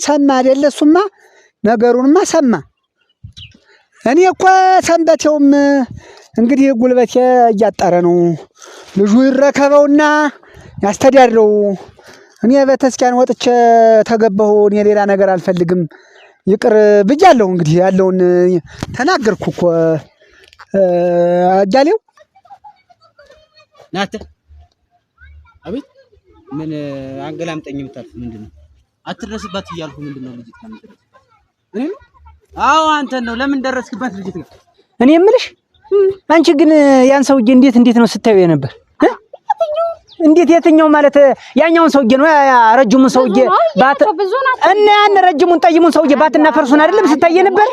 ሰማ አይደለ እሱማ ነገሩንማ ሰማ እኔ እኮ ሰንበቴውም እንግዲህ ጉልበቴ እያጠረ ነው ልጁ ይረከበውና ያስተዳድረው እኔ በተስኪያን ወጥቼ ተገባሁ እኔ ሌላ ነገር አልፈልግም ይቅር ብያለሁ እንግዲህ ያለውን ተናገርኩ እኮ አጃሌው ናተ አቤት ምን አንገላምጠኝ የምታልፍ ምንድነው አትድረስባት እያልኩ ምንድነው ልጅት ከምትደረስ እኔ አዎ አንተ ነው ለምን ደረስክባት ልጅት ጋር እኔ የምልሽ አንቺ ግን ያን ሰውዬ እንዴት ነው ስታዩ የነበር እንዴት የትኛው ማለት ያኛውን ሰውዬ ነው ረጅሙን ሰውዬ ባት እና ያን ረጅሙን ጠይሙን ሰውዬ ባትና ፈርሱን አይደለም ስታየ ነበር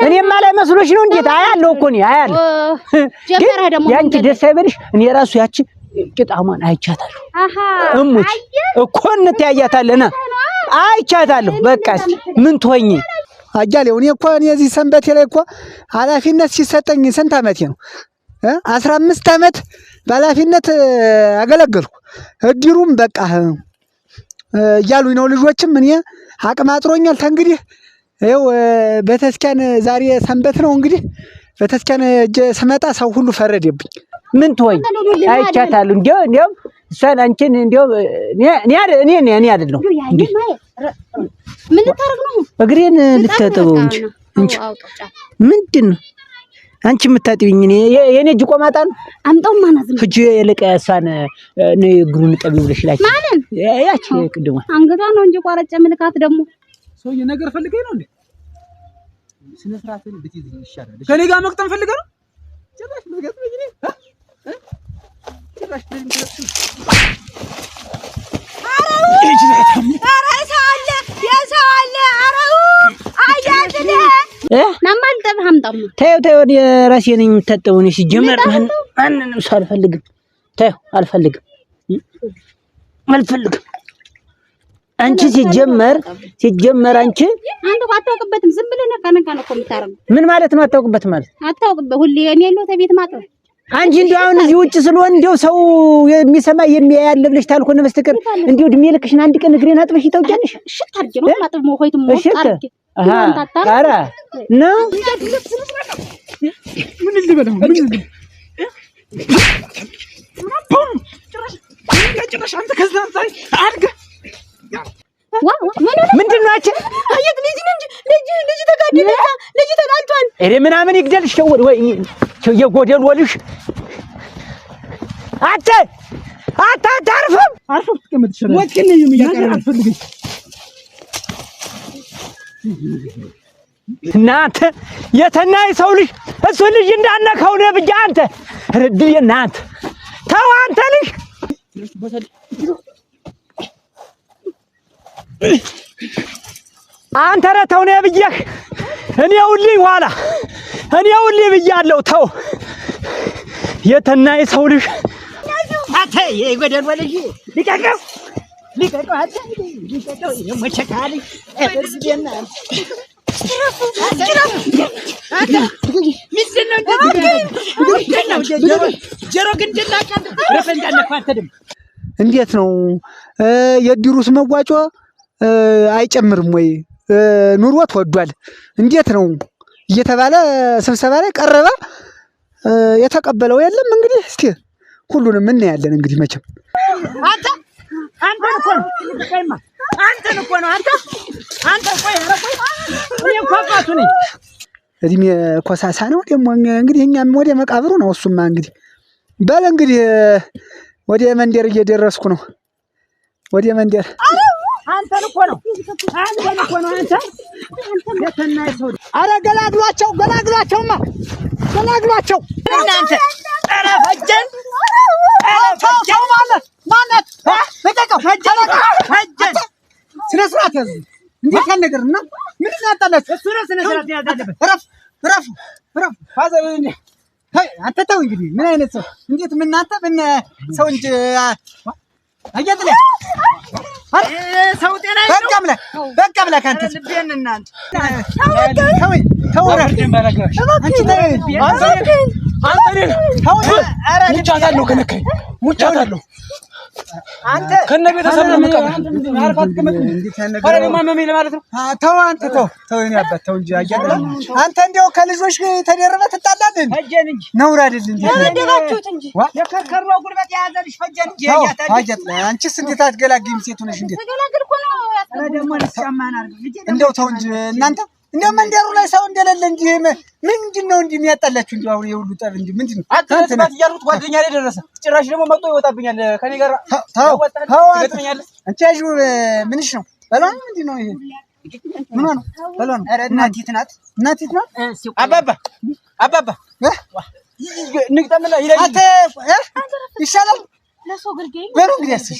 እኔማ ላይ መስሎሽ ነው እንዴት አያለው እኮ ነው አያለው ያንቺ ደስ አይበልሽ እኔ ራሱ ያቺ ቂጣማን አይቻታለሁ እሙት እኮ እንተያያታለና አይቻታለሁ በቃ ምን ትሆኚ አጃሌው እኔ እዚህ ሰንበቴ ላይ እኮ ኃላፊነት ሲሰጠኝ ስንት አመቴ ነው 15 አመት ባላፊነት አገለገልኩ እድሩም በቃ እያሉኝ ነው ልጆችም እኔ አቅማጥሮኛል ተንግዲህ ይኸው በተስኪያን ዛሬ ሰንበት ነው እንግዲህ በተስኪያን እጄ ስመጣ ሰው ሁሉ ፈረደብኝ ምን ትሆኝ አይቻታለሁ እንዴው እሷን አንቺን እንዴው እኔ አይደለም ምን ልታረግ ነው እግሬን ልታጠበው እንጂ ምንድነው አንቺ የምታጥቢኝ የኔ እጅ ቆማጣ ነው አምጣው ማናዝ ነው እጅ የለቀ እሷን ነው እግሩን ጠቢው ብለሽ ላይ ማንን ያቺ ቅድማ አንገቷ ነው እንጂ ቆረጨ ምልካት ደግሞ ሰውዬ ነገር ፈልገኝ ነው እንዴ ስነ ስርዓትን ብትይዝ ይሻላል ከኔ ጋር መቅጠም ፈልገህ ነው ጭራሽ ልገጥመኝ ነኝ ጭራሽ ልንገጥም ተው ራሴ ነኝ የምታጠበው እኔ ሲጀመር ማንንም ሰው አልፈልግም ተው አልፈልግም አንቺ ሲጀመር አንቺ አንተ አታውቅበትም ዝም ብለህ ነካ ነው እኮ የምታረገው ምን ማለት ነው አታውቅበት ማለት አታውቅበት ሁሌ እኔ ያለው ተቤት ማጥረው አንቺ እንደው አሁን እዚህ ውጭ ስለሆነ እንደው ሰው የሚሰማ የሚያያል ብለሽ ታልኮነ በስተቀር እንደው እድሜ ልክሽን አንድ ቀን እግሬን አጥበሽ ታውቂያለሽ ሽት አድርጌ ነው ማጥብ ሞሆይቱም ሞጣርክ አራ ነው ምን ልበለው ጭራሽ አንተ ከዛ አድርገ ምንድን ነው አንቺ አየት ልጅ ተጋደለ ልጅ ተጣልቷል እሬ ምናምን ይግደልሽ ወይ የጎደል ወልሽ አታርፍም አርፈህ ተቀመጥ ይችላል ወኪል ነው የሚያቀርብ አልፈልግም እናንተ የተናይ ሰው ልጅ እሱ ልጅ እንዳነካው ነው ብቻ አንተ ረድዬ እናንተ ተው አንተ ልጅ አንተ ረተው ነው ብዬህ እኔው ልይ ብያለሁ ተው የተናይ ሰው ልጅ አንተ የጎደል ወልጅ ልቀቀው አንተ ልቀቀው የመቸካል እርግዴና እንዴት ነው የድሩስ መዋጮ አይጨምርም ወይ ኑሮት ወዷል እንዴት ነው እየተባለ ስብሰባ ላይ ቀረበ የተቀበለው የለም እንግዲህ እስቲ ሁሉንም እናያለን እንግዲህ መቼም አንተ እኮ ነው አንተ ቆይ እኔ እኮ አባቱ ነኝ እድሜ ኮሳሳ ነው ደግሞ እንግዲህ እኛም ወደ መቃብሩ ነው እሱማ እንግዲህ በል እንግዲህ ወደ መንደር እየደረስኩ ነው ወደ መንደር አንተ እኮ ነው አንተ የተናይ ሰው አረ ገላግሏቸውማ እናንተ ኧረ ፈጀን ማለት ለቀቀው ፈጀን ስነ ስርዓት ያዙ እንዴት ያለ ነገርና ምን ያጣላችሁ እሱ ነው ስነ ስርዓት ያዛለበት ረፍ ፋዘር አንተ ተው እንግዲህ ምን አይነት ሰው እንዴት ምን አንተ ምን ሰው እንጂ አያጥለ ሰው ጤና በቃ ብለህ አንተ ልቤን እናንተ ተው ሙቻታለሁ ከነካኝ ሙቻታለሁ አንተ ከነ ቤተሰብ ነው የምትቀበል አልፋት ከመት አረ ማመሜ ለማለት ነው ተው አንተ ተው እኔ አባት ተው እንጂ አያጥላ አንተ እንደው ከልጆች ተደረበ ትጣላለህ ፈጀን እንጂ ነውር አይደል እንዴ ያደጋችሁት እንጂ የከርከራው ጉልበት የያዘልሽ ፈጀን እንጂ አያጥላ አንቺስ እንዴት አትገላግይም ሴት ሆነሽ እንዴት ተገላግል እኮ ነው አረ ደግሞ ለሰማን አርግ እንደው ተው እንጂ እናንተ እንደው መንደሩ ላይ ሰው እንደሌለ እንጂ ምንድነው እንዴ የሚያጣላችሁ እንደው አሁን የሁሉ ጠብ እንጂ ምንድነው አትስባት እያልኩት ጓደኛ ላይ ደረሰ ጭራሽ ደግሞ መጥቶ ይወጣብኛል ከኔ ጋር ተው አንቺ ያዡ ምንሽ ነው በላን ምንድነው ይሄ ምን ነው በላን አረ እናቲት ናት አባባ ንግጠምላ ይለኝ አንተ ይሻላል ለሰው ግልገኝ በሩ እንግዲህ ያስሽ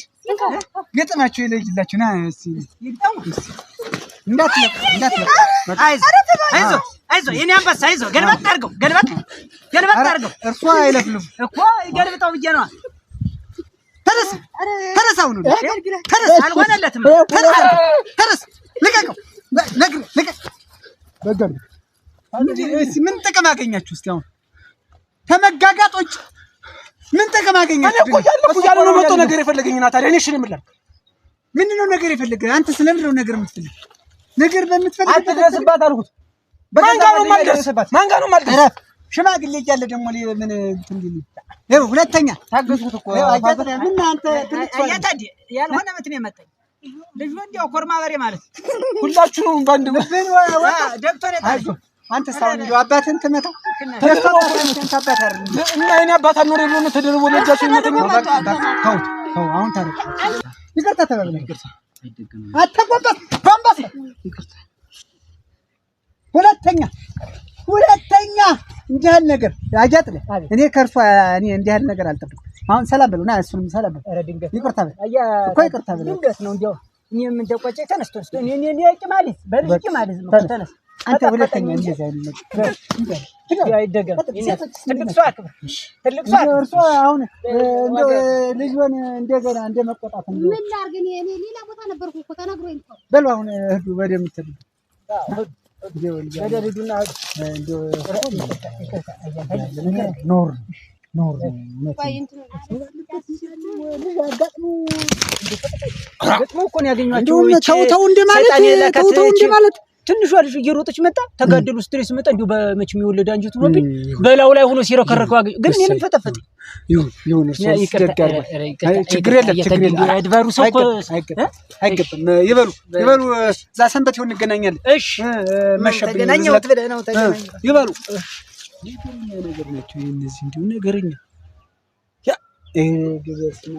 ገጠማችሁ ይለይላችሁ ና እስቲ እንዳትለቅ አይዞ የኔ አንበሳ አይዞ ገልበጥ አድርገው እርሷ አይለፍልፍ እኮ ገልብጠው ብዬ ነው ተነስ አሁን ተነስ አልሆነለትም ተነስ ልቀቀው ልቀቅ በገር ምን ጥቅም አገኛችሁ እስቲ አሁን ተመጋጋጦች ምን ጥቅም አገኛችሁ እኮ ያለ ነው መጥቶ ነገር የፈለገኝና ታዲያ እኔ እሺ ነው የምልህ ምንድነው ነገር የፈለገ አንተ ስለምንድን ነው ነገር የምትፈልግ ነገር በምትፈልግ አትድረስባት አልኩት ማን ጋር ነው የማልደርስባት ሽማግሌ እያለ ደግሞ ምን እንትን ቢል ይኸው ሁለተኛ ታገሱት እኮ ምን አንተ አያታዲ ያልሆነ መትን የመጣኝ ልጅ ወንዲያው ኮርማ በሬ ማለት ሁላችሁም ባንድ ደብቶኔ ታጆ አንተ ሳውን እንደው አባትን ተመታ አባት አይደል እና እኔ አባት አኖር ብሎ ነው ተደርቦ ለጃቸው ይመተኛ ተው አሁን ታረቅ ይቅርታ ተባብለ ይቅርታ አትቆጣ ባምባስ ይቅርታ ሁለተኛ እንዲህ ያለ ነገር አጃጥለ እኔ ከርሷ እኔ እንዲህ ያለ ነገር አልጠብቅም አሁን ሰላም በሉና እሱንም ሰላም በል ድንገት ይቅርታ በል እኮ ይቅርታ በል ድንገት ነው እንዴው እኔም እንደቆጨ ተነስቶ እኔ ያቂማሊስ በልቂማሊስ ነው ተነስ አንተ ሁለተኛ እንደዛ አይደለም አይደገም ትልቅ ሰው አክብር እርሷ አሁን እንደው ልጅን እንደገና እንደመቆጣት ነው ምን ላድርግ እኔ ሌላ ቦታ ነበርኩ እኮ ተነግሮኝ እኮ በሉ አሁን እህዱ ወደ ምትል ወደልዱና እንደው ኖር ገጥሞ እኮ ነው ያገኘኋቸው ተው እንደማለት ትንሿ ልጅ እየሮጠች መጣ ተጋደሉ ስትሬስ መጣ እንዲሁ በመች የሚወለድ አንጀቱ ነውብኝ በላው ላይ ሆኖ ሲረከረከው አገኘ ግን እኔንም ፈጠፈጠ ይሁን እርሱ ሲደጋር ችግር የለም አድባሩ ሰው እኮ አይገባም ይበሉ እዛ ሰንበት ይሁን እንገናኛለን እሺ ተገናኘው ብለህ ነው ተገናኘው ይበሉ ነገር ናቸው እነዚህ እንዲሁ ነገርኛ ያ ግበስና